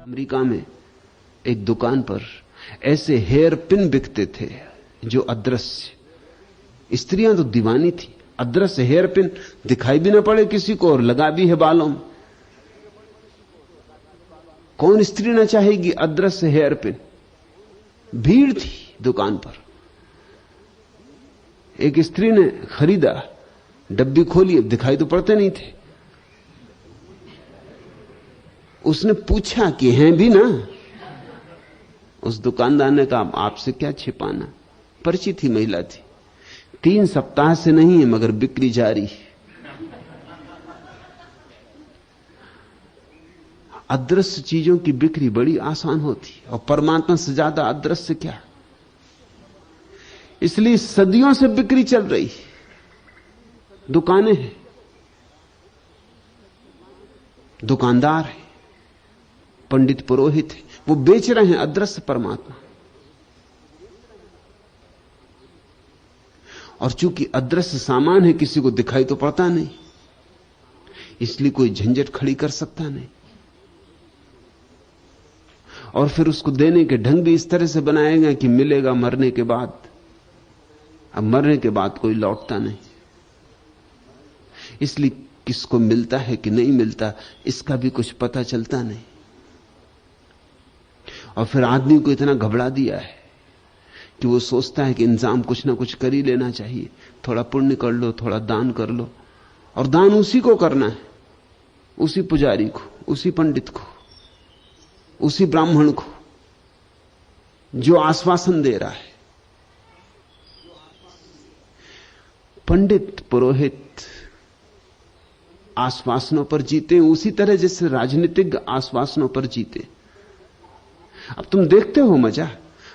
America में एक दुकान पर ऐसे हेयर पिन बिकते थे जो अदृश्य। स्त्रियां तो दीवानी थी। अदृश्य हेयर पिन, दिखाई भी ना पड़े किसी को और लगा भी है बालों में। कौन स्त्री ना चाहेगी अदृश्य हेयर पिन। भीड़ थी दुकान पर। एक स्त्री ने खरीदा, डब्बी खोली, अब दिखाई तो पड़ते नहीं थे। उसने पूछा कि हैं भी ना। उस दुकानदार ने कहा आपसे क्या छिपाना। परिचित ही महिला थी। 3 सप्ताह से नहीं है मगर बिक्री जारी। अदृश्य चीजों की बिक्री बड़ी आसान होती और परमात्मा से ज्यादा अदृश्य क्या। इसलिए सदियों से बिक्री चल रही। दुकानें हैं, दुकानदार हैं, पंडित पुरोहित हैं, वो बेच रहे हैं अदृश्य परमात्मा। और चूंकि अदृश्य सामान है, किसी को दिखाई तो पड़ता नहीं, इसलिए कोई झंझट खड़ी कर सकता नहीं। और फिर उसको देने के ढंग भी इस तरह से बनाएगा कि मिलेगा मरने के बाद। अब मरने के बाद कोई लौटता नहीं, इसलिए किसको मिलता है कि नहीं मिलता इसका भी कुछ पता चलता नहीं। और फिर आदमी को इतना घबरा दिया है कि वो सोचता है कि इंतजाम कुछ ना कुछ कर ही लेना चाहिए। थोड़ा पुण्य कर लो, थोड़ा दान कर लो। और दान उसी को करना है, उसी पुजारी को, उसी पंडित को, उसी ब्राह्मण को जो आश्वासन दे रहा है। पंडित पुरोहित आश्वासनों पर जीते उसी तरह जैसे राजनीतिज्ञ आश्वासनों पर जीते। अब तुम देखते हो मजा,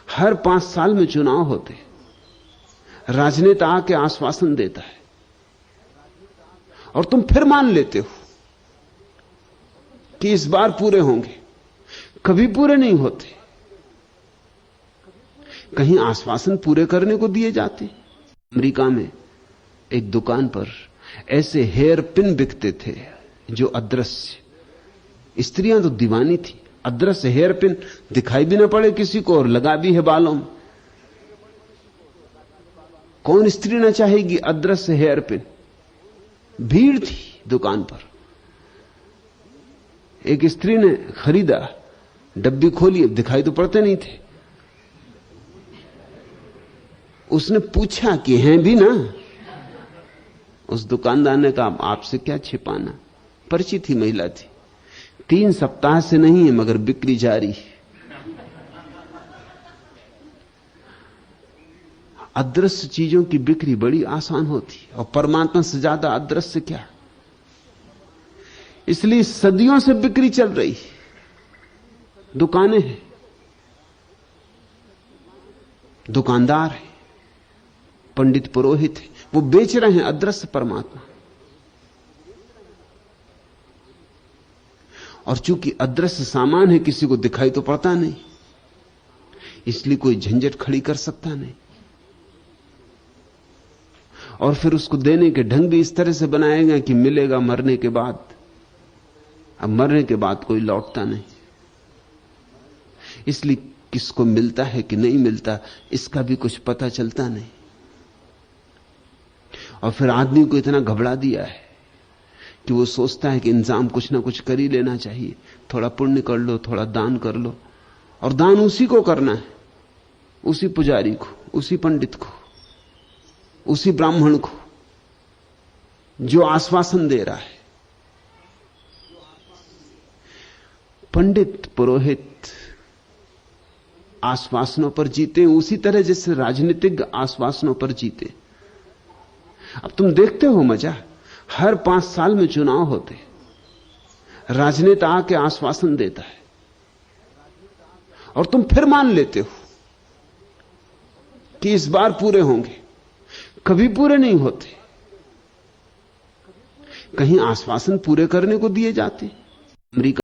हर 5 साल में चुनाव होते, राजनेता आके आश्वासन देता है और तुम फिर मान लेते हो कि इस बार पूरे होंगे। कभी पूरे नहीं होते। कहीं आश्वासन पूरे करने को दिए जाते। अमेरिका में एक दुकान पर ऐसे हेयर पिन बिकते थे जो अदृश्य। स्त्रियां तो दीवानी थी। अदृश्य हेयर पिन, दिखाई भी ना पड़े किसी को और लगा भी है बालों में। कौन स्त्री ना चाहेगी अदृश्य हेयर पिन। भीड़ थी दुकान पर। एक स्त्री ने खरीदा, डब्बी खोली, अब दिखाई तो पड़ते नहीं थे। उसने पूछा कि हैं भी ना। उस दुकानदार ने कहा आपसे क्या छिपाना। परिचित ही महिला थी। 3 सप्ताह से नहीं है मगर बिक्री जारी। अदृश्य चीजों की बिक्री बड़ी आसान होती और परमात्मा से ज्यादा अदृश्य क्या। इसलिए सदियों से बिक्री चल रही। दुकानें हैं, दुकानदार हैं, पंडित पुरोहित हैं, वो बेच रहे हैं अदृश्य परमात्मा। और चूंकि अदृश्य सामान है, किसी को दिखाई तो पड़ता नहीं, इसलिए कोई झंझट खड़ी कर सकता नहीं। और फिर उसको देने के ढंग भी इस तरह से बनाएगा कि मिलेगा मरने के बाद। अब मरने के बाद कोई लौटता नहीं, इसलिए किसको मिलता है कि नहीं मिलता इसका भी कुछ पता चलता नहीं। और फिर आदमी को इतना घबरा दिया है कि वो सोचता है कि इंतजाम कुछ ना कुछ कर ही लेना चाहिए। थोड़ा पुण्य कर लो, थोड़ा दान कर लो। और दान उसी को करना है, उसी पुजारी को, उसी पंडित को, उसी ब्राह्मण को जो आश्वासन दे रहा है। पंडित पुरोहित आश्वासनों पर जीते उसी तरह जैसे राजनीतिज्ञ आश्वासनों पर जीते। अब तुम देखते हो मजा, हर 5 साल में चुनाव होते, राजनेता आके आश्वासन देता है और तुम फिर मान लेते हो कि इस बार पूरे होंगे। कभी पूरे नहीं होते। कहीं आश्वासन पूरे करने को दिए जाते। अमेरिका